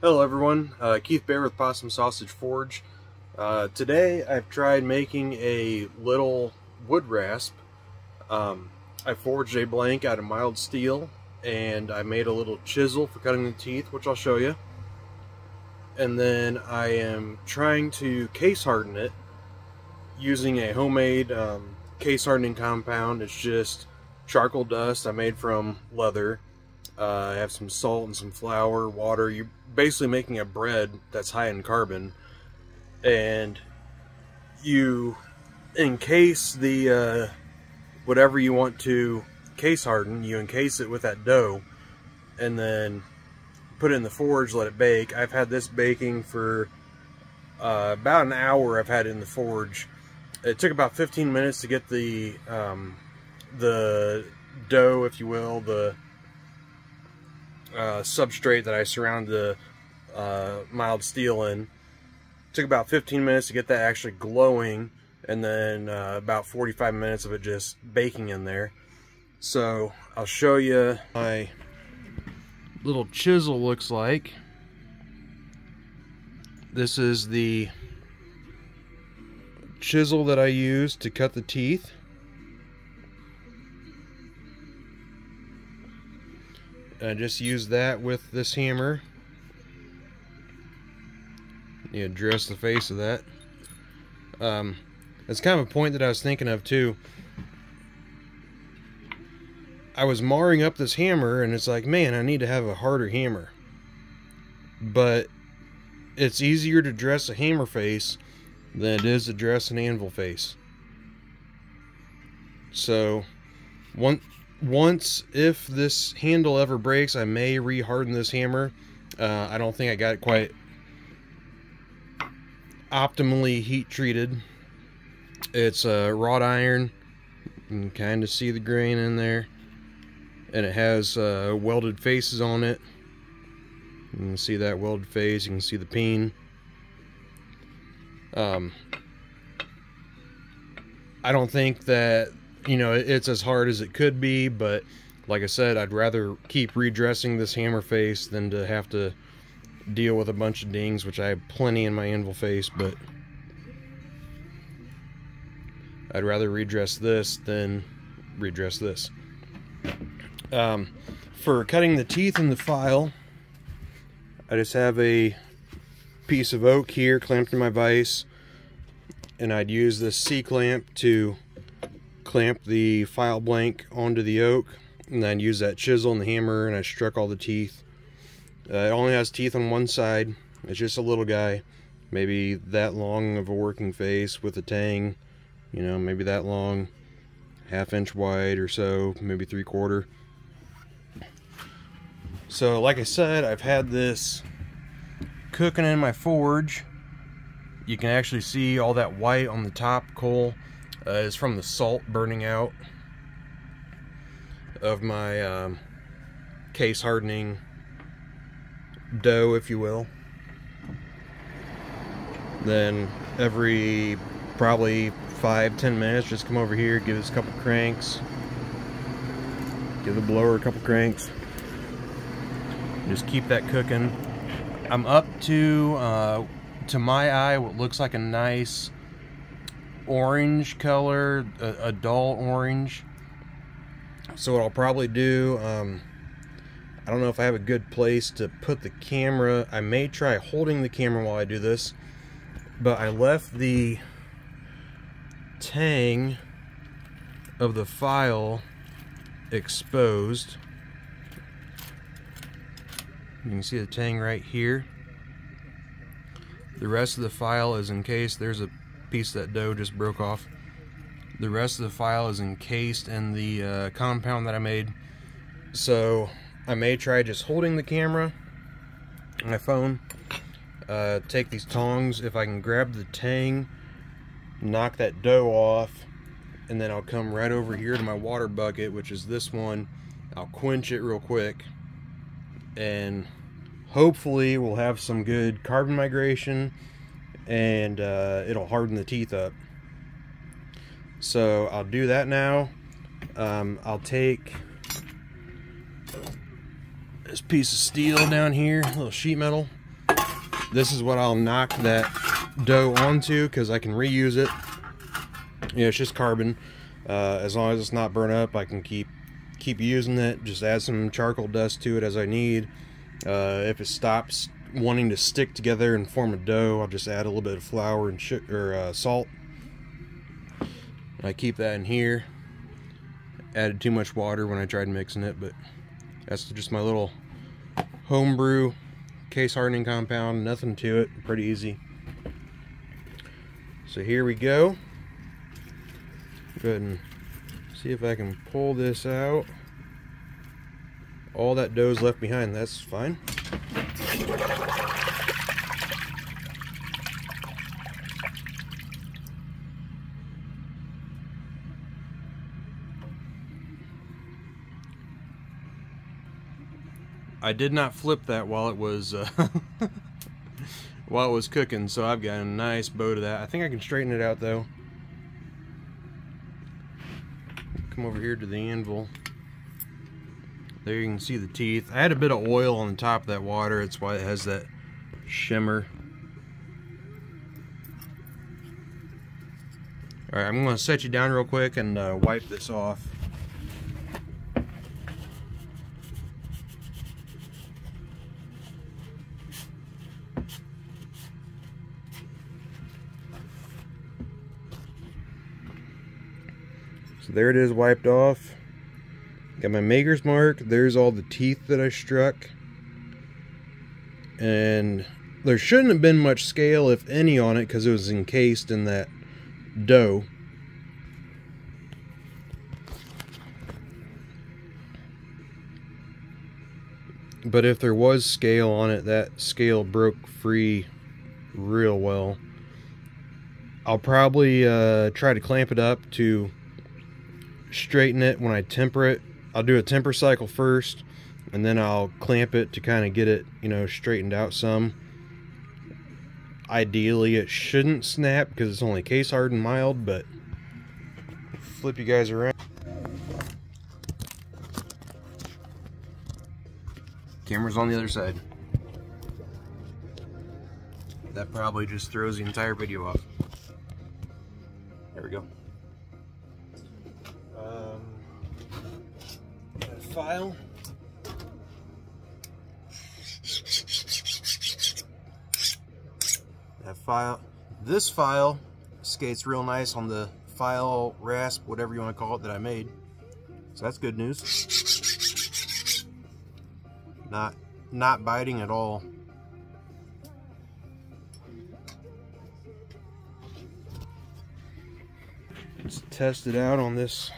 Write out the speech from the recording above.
Hello everyone, Keith Bear with Possum Sausage Forge. Today I've tried making a little wood rasp. I forged a blank out of mild steel and I made a little chisel for cutting the teeth, which I'll show you. And then I am trying to case harden it using a homemade case hardening compound. It's just charcoal dust I made from leather. I have some salt and some flour, water. You're basically making a bread that's high in carbon, and you encase the whatever you want to case harden. You encase it with that dough, and then put it in the forge, let it bake. I've had this baking for about an hour. I've had it in the forge. It took about 15 minutes to get the dough, if you will, the substrate that I surround the mild steel in. It took about 15 minutes to get that actually glowing, and then about 45 minutes of it just baking in there. So I'll show you my little chisel looks like. This is the chisel that I use to cut the teeth. I just use that with this hammer. You address the face of that. That's kind of a point that I was thinking of too. I was marring up this hammer and it's like, man, I need to have a harder hammer. But it's easier to dress a hammer face than it is to dress an anvil face. So once, if this handle ever breaks, I may re-harden this hammer. I don't think I got it quite optimally heat treated. It's wrought iron. You can kind of see the grain in there, and it has welded faces on it. You can see that welded face. You can see the peen. I don't think that, you know, it's as hard as it could be, but like I said, I'd rather keep redressing this hammer face than to have to deal with a bunch of dings, which I have plenty in my anvil face, but I'd rather redress this than redress this. For cutting the teeth in the file, I just have a piece of oak here clamped in my vise, and I'd use this C-clamp to clamp the file blank onto the oak, and then use that chisel and the hammer, and I struck all the teeth. It only has teeth on one side. It's just a little guy, maybe that long of a working face with a tang, you know, maybe that long, 1/2 inch wide or so, maybe 3/4. So like I said, I've had this cooking in my forge. You can actually see all that white on the top coal is from the salt burning out of my case hardening dough, if you will. Then every probably 5-10 minutes, just come over here, give this a couple cranks, give the blower a couple cranks, just keep that cooking. I'm up to my eye, what looks like a nice orange color, a dull orange. So what I'll probably do, I don't know if I have a good place to put the camera. I may try holding the camera while I do this, but I left the tang of the file exposed. You can see the tang right here. The rest of the file is encased. There's a piece of that dough just broke off. The rest of the file is encased in the compound that I made. So I may try just holding the camera, my phone, take these tongs, if I can grab the tang, knock that dough off, and then I'll come right over here to my water bucket, which is this one. I'll quench it real quick, and hopefully we'll have some good carbon migration, and it'll harden the teeth up. So I'll do that now. I'll take this piece of steel down here, a little sheet metal. this is what I'll knock that dough onto, because I can reuse it. Yeah, it's just carbon. As long as it's not burnt up, I can keep using it. Just add some charcoal dust to it as I need. If it stops wanting to stick together and form a dough, I'll just add a little bit of flour and salt. I keep that in here. Added too much water when I tried mixing it, but that's just my little homebrew case hardening compound. Nothing to it, pretty easy. So here we go. Go ahead and see if I can pull this out. All that dough's left behind, that's fine. I did not flip that while it was while it was cooking, so I've got a nice bow to that. I think I can straighten it out though. Come over here to the anvil. There you can see the teeth. I had a bit of oil on the top of that water. That's why it has that shimmer. Alright, I'm going to set you down real quick and wipe this off. So there it is, wiped off. Got my maker's mark. There's all the teeth that I struck. And there shouldn't have been much scale, if any, on it, because it was encased in that dough. But if there was scale on it, that scale broke free real well. I'll probably try to clamp it up to straighten it when I temper it. I'll do a temper cycle first, and then I'll clamp it to kind of get it, you know, straightened out some. Ideally, it shouldn't snap because it's only case hardened mild, but flip you guys around. Camera's on the other side. That probably just throws the entire video off. There we go. File. That file. This file skates real nice on the file, rasp, whatever you want to call it, that I made. So that's good news. Not biting at all. Let's test it out on this